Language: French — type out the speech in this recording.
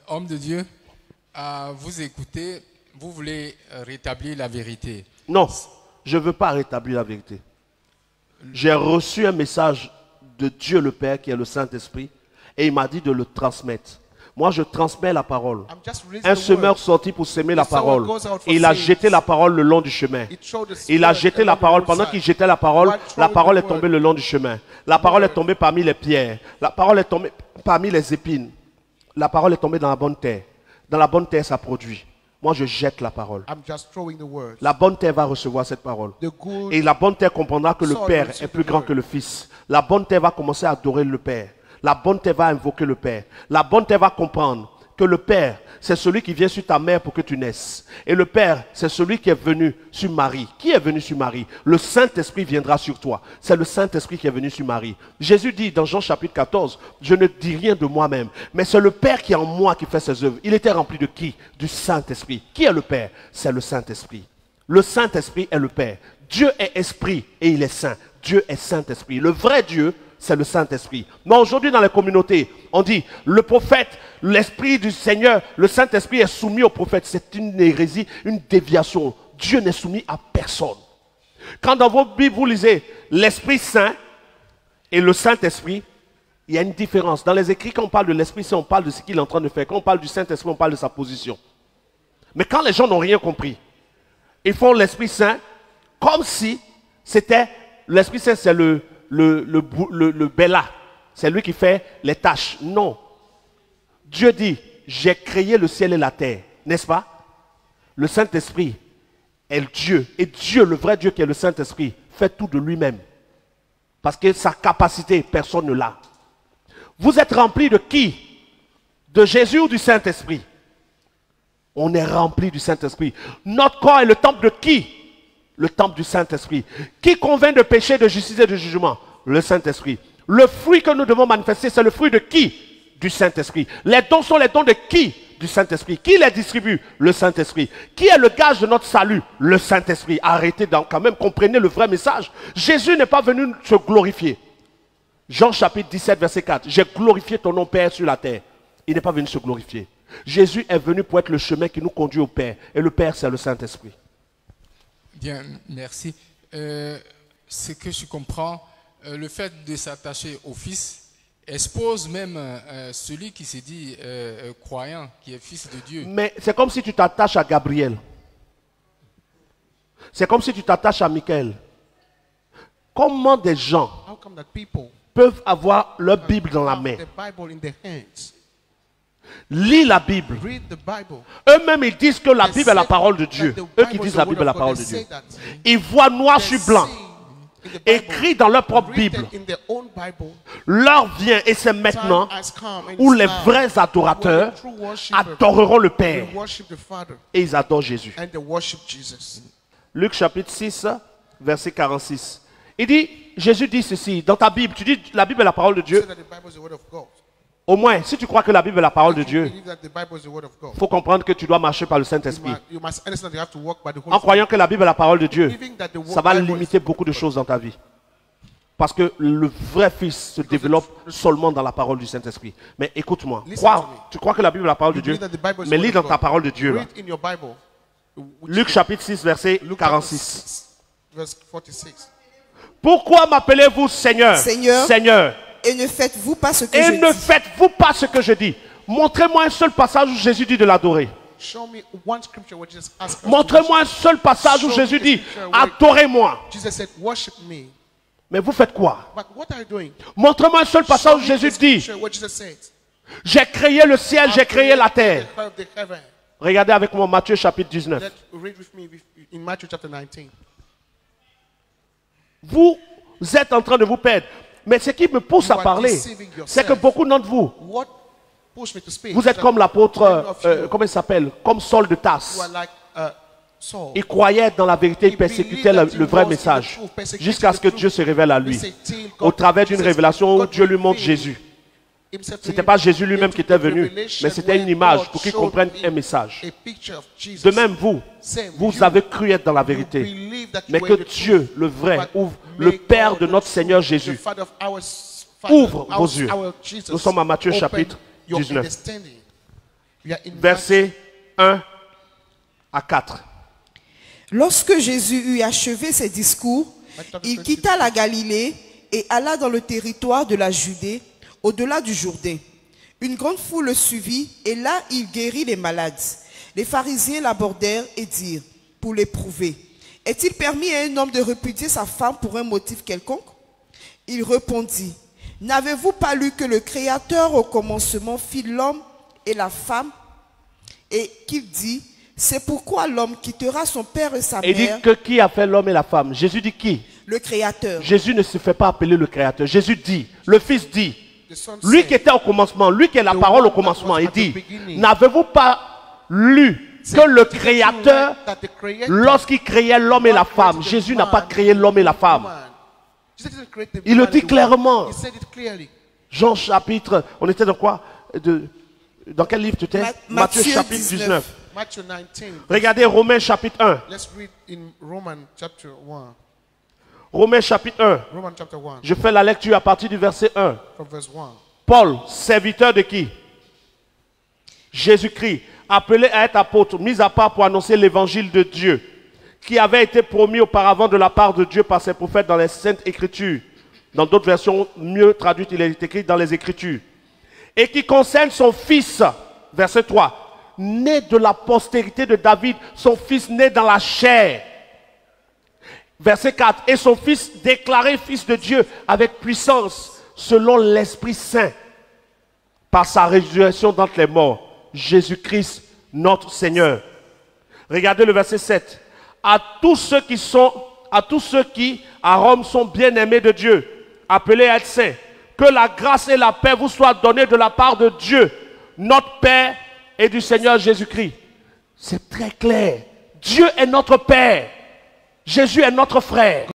Homme de Dieu, à vous écouter, vous voulez rétablir la vérité. Non, je ne veux pas rétablir la vérité. J'ai reçu un message de Dieu le Père qui est le Saint-Esprit et il m'a dit de le transmettre. Moi, je transmets la parole. Un semeur sorti pour s'aimer la parole. Et il a jeté la parole le long du chemin. Il a jeté la parole. Pendant qu'il jetait la parole est tombée le long du chemin. La parole est tombée parmi les pierres. La parole est tombée parmi les épines. La parole est tombée dans la bonne terre. Dans la bonne terre, ça produit. Moi, je jette la parole. La bonne terre va recevoir cette parole. Et la bonne terre comprendra que le Père est plus grand que le Fils. La bonne terre va commencer à adorer le Père. La bonne terre va invoquer le Père. La bonne terre va comprendre que le Père, c'est celui qui vient sur ta mère pour que tu naisses. Et le Père, c'est celui qui est venu sur Marie. Qui est venu sur Marie? Le Saint-Esprit viendra sur toi. C'est le Saint-Esprit qui est venu sur Marie. Jésus dit dans Jean chapitre 14, je ne dis rien de moi-même, mais c'est le Père qui est en moi qui fait ses œuvres. Il était rempli de qui? Du Saint-Esprit. Qui est le Père? C'est le Saint-Esprit. Le Saint-Esprit est le Père. Dieu est esprit et il est saint. Dieu est Saint-Esprit. Le vrai Dieu, c'est le Saint-Esprit. Mais aujourd'hui dans les communautés, on dit le prophète, l'Esprit du Seigneur, le Saint-Esprit est soumis au prophète. C'est une hérésie, une déviation. Dieu n'est soumis à personne. Quand dans vos Bibles vous lisez l'Esprit Saint et le Saint-Esprit, il y a une différence. Dans les écrits, quand on parle de l'Esprit Saint, on parle de ce qu'il est en train de faire. Quand on parle du Saint-Esprit, on parle de sa position. Mais quand les gens n'ont rien compris, ils font l'Esprit Saint comme si c'était... L'Esprit Saint, c'est le Bella. C'est lui qui fait les tâches. Non. Dieu dit, j'ai créé le ciel et la terre. N'est-ce pas? Le Saint-Esprit est Dieu. Et Dieu, le vrai Dieu qui est le Saint-Esprit, fait tout de lui-même. Parce que sa capacité, personne ne l'a. Vous êtes remplis de qui? De Jésus ou du Saint-Esprit? On est rempli du Saint-Esprit. Notre corps est le temple de qui? Le temple du Saint-Esprit. Qui convainc de péché, de justice et de jugement? Le Saint-Esprit. Le fruit que nous devons manifester, c'est le fruit de qui? Du Saint-Esprit. Les dons sont les dons de qui? Du Saint-Esprit. Qui les distribue? Le Saint-Esprit. Qui est le gage de notre salut? Le Saint-Esprit. Arrêtez donc quand même, comprenez le vrai message. Jésus n'est pas venu se glorifier. Jean chapitre 17, verset 4. J'ai glorifié ton nom, Père, sur la terre. Il n'est pas venu se glorifier. Jésus est venu pour être le chemin qui nous conduit au Père. Et le Père, c'est le Saint-Esprit. Bien, merci. Ce que je comprends, le fait de s'attacher au Fils expose même celui qui se dit croyant, qui est fils de Dieu. Mais c'est comme si tu t'attaches à Gabriel. C'est comme si tu t'attaches à Michael. Comment des gens peuvent avoir leur Bible dans la main? Lis la Bible. Eux-mêmes, ils disent que la Bible est la parole de Dieu. Eux qui disent la Bible est la parole de Dieu. Ils voient noir sur blanc, écrit dans leur propre Bible. L'heure vient, et c'est maintenant, où les vrais adorateurs adoreront le Père. Et ils adorent Jésus. Luc chapitre 6, verset 46. Il dit, Jésus dit ceci, dans ta Bible, tu dis la Bible est la parole de Dieu. Au moins, si tu crois que la Bible est la parole de Dieu, il faut comprendre que tu dois marcher par le Saint-Esprit. En croyant que la Bible est la parole de Dieu, ça va limiter beaucoup de choses dans ta vie. Parce que le vrai Fils se développe seulement dans la parole du Saint-Esprit. Mais écoute-moi, tu crois que la Bible est la parole de Dieu, mais lis dans ta parole de Dieu. Là. Luc chapitre 6, verset 46. Pourquoi m'appelez-vous Seigneur, Seigneur? Et ne faites-vous pas ce que Et je ne dis. faites-vous pas ce que je dis. Montrez-moi un seul passage où Jésus dit de l'adorer. Montrez-moi un seul passage où Jésus dit adorez-moi. Mais vous faites quoi? Montrez-moi un seul passage où Jésus dit j'ai créé le ciel, j'ai créé la terre. Regardez avec moi Matthieu chapitre 19. Vous êtes en train de vous perdre. Mais ce qui me pousse à parler, c'est que beaucoup d'entre vous, vous êtes comme l'apôtre, comment il s'appelle? Comme Saul de Tarse. Il croyait dans la vérité, il persécutait le vrai message. Jusqu'à ce que Dieu se révèle à lui. Au travers d'une révélation où Dieu lui montre Jésus. Ce n'était pas Jésus lui-même qui était venu, mais c'était une image pour qu'il comprenne un message. De même, vous avez cru être dans la vérité. Mais que Dieu, le vrai, ouvre, le Père de notre Seigneur Jésus, ouvre vos yeux. Nous sommes à Matthieu chapitre 19. Versets 1 à 4. Lorsque Jésus eut achevé ses discours, il quitta la Galilée et alla dans le territoire de la Judée, au-delà du Jourdain. Une grande foule le suivit et là il guérit les malades. Les pharisiens l'abordèrent et dirent, pour l'éprouver, est-il permis à un homme de repudier sa femme pour un motif quelconque? Il répondit, n'avez-vous pas lu que le Créateur au commencement fit l'homme et la femme, et qu'il dit, c'est pourquoi l'homme quittera son père et sa mère. Il dit que qui a fait l'homme et la femme? Jésus dit qui? Le Créateur. Jésus ne se fait pas appeler le Créateur. Jésus dit, le Fils dit, lui qui était au commencement, lui qui est la parole au commencement, il dit, n'avez-vous pas lu que le Créateur, lorsqu'il créait l'homme et la femme, Jésus n'a pas créé l'homme et la femme. Il le dit clairement. Jean chapitre, on était dans quoi? Dans quel livre tu étais? Matthieu chapitre 19. Regardez Romains chapitre 1. Romains chapitre 1. Je fais la lecture à partir du verset 1. Paul, serviteur de qui? Jésus-Christ, appelé à être apôtre, mis à part pour annoncer l'évangile de Dieu, qui avait été promis auparavant de la part de Dieu par ses prophètes dans les Saintes Écritures. Dans d'autres versions mieux traduites, il est écrit dans les Écritures. Et qui concerne son fils, verset 3, né de la postérité de David, son fils né dans la chair. Verset 4, et son fils déclaré fils de Dieu avec puissance, selon l'Esprit Saint, par sa résurrection d'entre les morts, Jésus-Christ, notre Seigneur. Regardez le verset 7. À tous ceux qui à Rome sont bien-aimés de Dieu, appelés à être saints, que la grâce et la paix vous soient données de la part de Dieu, notre Père et du Seigneur Jésus-Christ. C'est très clair. Dieu est notre Père. Jésus est notre frère.